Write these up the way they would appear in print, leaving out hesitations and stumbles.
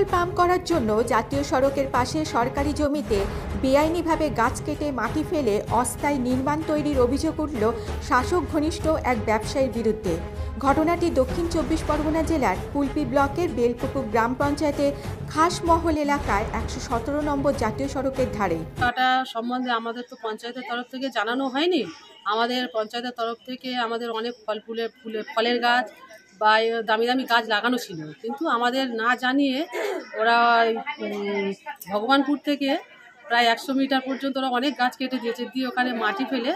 Petrol pump করার জন্য জাতীয় সড়কের পাশে সরকারি জমিতে বেআইনিভাবে গাছ কেটে মাটি ফেলে অস্থায়ী নির্মাণ তৈরির অভিযোগ উঠল শাসক ঘনিষ্ঠ এক ব্যবসায়ীর বিরুদ্ধে। ঘটনাটি দক্ষিণ ২৪ পরগনা জেলার কুলপি ব্লকের বেলপুকুর গ্রাম পঞ্চায়েতের খাসমহল এলাকায় ১১৭ নম্বর জাতীয় সড়কের ধারে। কাটা সম্বন্ধে আমাদের তো পঞ্চায়েতের তরফ থেকে জানানো হয়নি। আমাদের পঞ্চায়েতের তরফ থেকে আমাদের অনেক ফলের গাছ বা দামি দামি গাছ লাগানো ছিল, কিন্তু আমাদের না জানিয়ে ওরা ভগবানপুর থেকে প্রায় ১০০ মিটার পর্যন্ত ওরা অনেক গাছ কেটে দিয়েছে, দিয়ে ওখানে মাটি ফেলে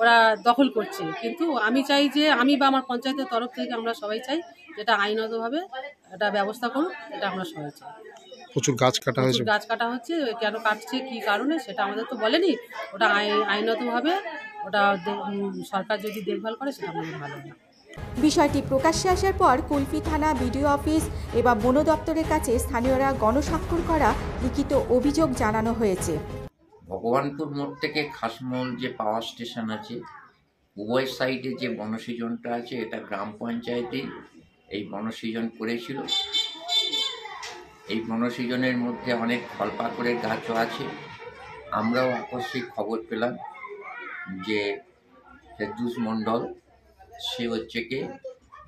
ওরা দখল করছে। কিন্তু আমি চাই যে আমি বা আমার পঞ্চায়েতের তরফ থেকে আমরা সবাই চাই যেটা আইনগতভাবে এটা ব্যবস্থা করুক, এটা আমরা সবাই চাই। প্রচুর গাছ কাটা হচ্ছে, কেন কাটছে কি কারণে সেটা আমাদের তো বলেনি। ওটা আইনগতভাবে ওটা সরকার যদি দেখভাল করে সেটা আমাদের ভালো হয়। বিষয়টি প্রকাশ্যে আসার পর কুলপি থানা বিডিও অফিস এবং বন দপ্তরের কাছে স্থানীয়রা গণস্বাক্ষর করা লিখিত অভিযোগ জানানো হয়েছে। ভগবানপুর মোড় থেকে খাসমহল যে পাওয়ার স্টেশন আছে, উভয় সাইডে যে বনসৃজনটা আছে, এটা গ্রাম পঞ্চায়েতেই এই বনসৃজন করেছিল। এই বনসৃজনের মধ্যে অনেক ফলপাকুড়ের গাছও আছে। আমরাও আকস্মিক খবর পেলাম যে ফেরদৌস মণ্ডল সে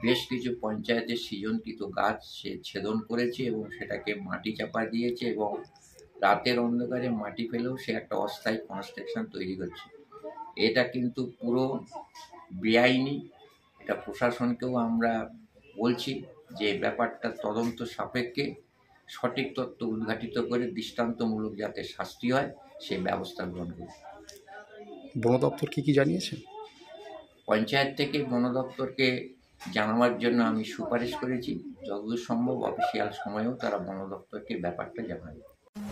বেশ কিছু পঞ্চায়েতের সৃজনকৃত গাছ সে ছেদন করেছে এবং সেটাকে মাটি চাপা দিয়েছে এবং রাতের অন্ধকারে মাটি ফেলেও সে একটা অস্থায়ী কনস্ট্রাকশন তৈরি করছে। এটা কিন্তু পুরো বেআইনি। এটা প্রশাসনকেও আমরা বলছি যে ব্যাপারটা তদন্ত সাপেক্ষে সঠিক তথ্য উদ্ঘাটিত করে দৃষ্টান্তমূলক যাতে শাস্তি হয় সেই ব্যবস্থা গ্রহণ করবে। বন দপ্তর কি জানিয়েছে? পঞ্চায়েত থেকে বন দপ্তরকে জানাবার জন্য আমি সুপারিশ করেছি। যতদূর সম্ভব অফিসিয়াল সময়েও তারা বন দপ্তরকে ব্যাপারটা জানাবে।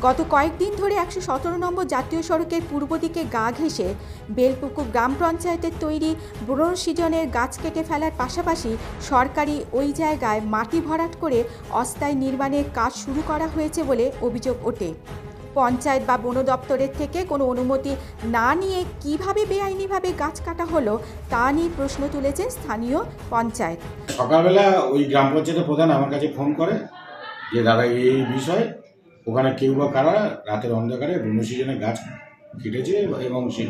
গত কয়েকদিন ধরে ১১৭ নম্বর জাতীয় সড়কের পূর্ব দিকে গা ঘেঁষে বেলপুকুর গ্রাম পঞ্চায়েতের তৈরি বনসৃজনের গাছ কেটে ফেলার পাশাপাশি সরকারি ওই জায়গায় মাটি ভরাট করে অস্থায়ী নির্মাণের কাজ শুরু করা হয়েছে বলে অভিযোগ ওঠে। পঞ্চায়েত বা বন দপ্তরের থেকে কোনো অনুমতি না নিয়ে কিভাবে বেআইনিভাবে গাছ কাটা হলো তা নিয়ে প্রশ্ন তুলেছেন স্থানীয় পঞ্চায়েত। সকালবেলা ওই গ্রাম পঞ্চায়েতের প্রধান আমার কাছে ফোন করে যে দাদা এই বিষয় ওখানে কেউ বা কারা রাতের অন্ধকারে বনসৃজনের গাছ কেটেছে এবং সেই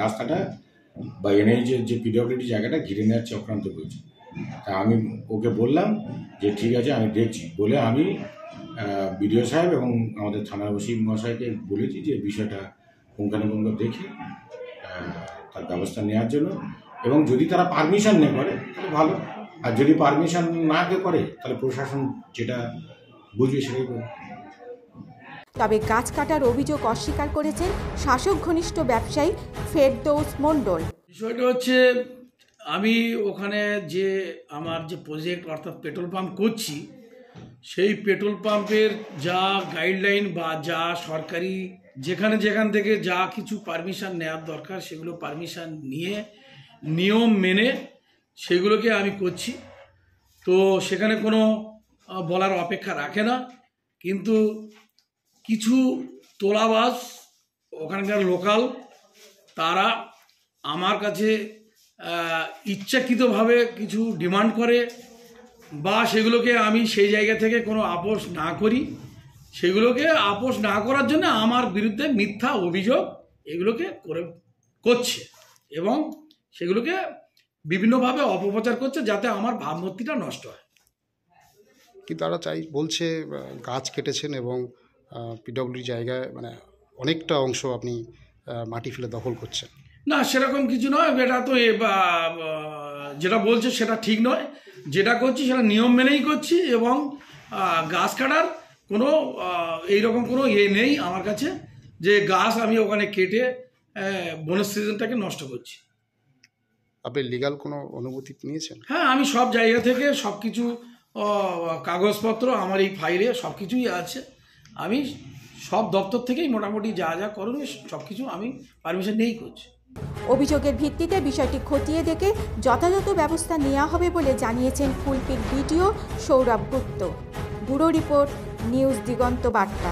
রাস্তাটা বা এনএইচের যে পিডব্লিউডি জায়গাটা ঘিরে নেওয়ার চক্রান্ত করেছে। তা আমি ওকে বললাম যে ঠিক আছে আমি দেখছি বলে আমি বিডিও সাহেব এবং আমাদের থানার ওসি মহাশয়কে বলেছি যে বিষয়টা পুঙ্খানুপুঙ্খ দেখে তার ব্যবস্থা নেওয়ার জন্য, এবং যদি তারা পারমিশন না করে তাহলে ভালো, আর যদি পারমিশন না করে তাহলে প্রশাসন যেটা বুঝবে সেটাই করবে। তবে গাছ কাটার অভিযোগ অস্বীকার করেছেন শাসক ঘনিষ্ঠ ব্যবসায়ী ফেরদৌস মণ্ডল। বিষয়টা হচ্ছে আমি ওখানে যে আমার যে প্রজেক্ট অর্থাৎ পেট্রোল পাম্প করছি, সেই পেট্রোল পাম্পের যা গাইডলাইন বা যা সরকারি যেখান থেকে যা কিছু পারমিশন নেওয়ার দরকার সেগুলো পারমিশন নিয়ে নিয়ম মেনে সেগুলোকে আমি করছি। তো সেখানে কোনো বলার অপেক্ষা রাখে না, কিন্তু কিছু তোলাবাজ ওখানকার লোকাল তারা আমার কাছে ইচ্ছাকৃতভাবে কিছু ডিমান্ড করে বা সেগুলোকে আমি সেই জায়গা থেকে কোনো আপোষ না করি, সেগুলোকে আপোষ না করার জন্য আমার বিরুদ্ধে মিথ্যা অভিযোগ এগুলোকে করছে এবং সেগুলোকে বিভিন্নভাবে অপপ্রচার করছে যাতে আমার ভাবমূর্তিটা নষ্ট হয়। কিন্তু তারা বলছে গাছ কেটেছেন এবং পিডব্লিউডি জায়গায় অনেকটা অংশ আপনি মাটি ফেলে দখল করছেন। না, সেরকম কিছু নয়। এটা তো যেটা বলছে সেটা ঠিক নয়। যেটা করছি সেটা নিয়ম মেনেই করছি এবং গাছ কাটার কোনো এইরকম কোনো নেই আমার কাছে যে গাছ আমি ওখানে কেটে বনসৃজনটাকে নষ্ট করছি। আপনি লিগ্যাল কোনো অনুমতি নিয়েছেন? হ্যাঁ, আমি সব জায়গা থেকে সব কিছু কাগজপত্র আমার এই ফাইলে সব কিছুই আছে। আমি সব দপ্তর থেকেই মোটামুটি যা করণীয় সব কিছু আমি পারমিশন নিয়েই করছি। অভিযোগের ভিত্তিতে বিষয়টি খতিয়ে দেখে যথাযথ ব্যবস্থা নেওয়া হবে বলে জানিয়েছেন কুলপির বিডিও সৌরভ গুপ্ত। ব্যুরো রিপোর্ট, নিউজ দিগন্ত বার্তা।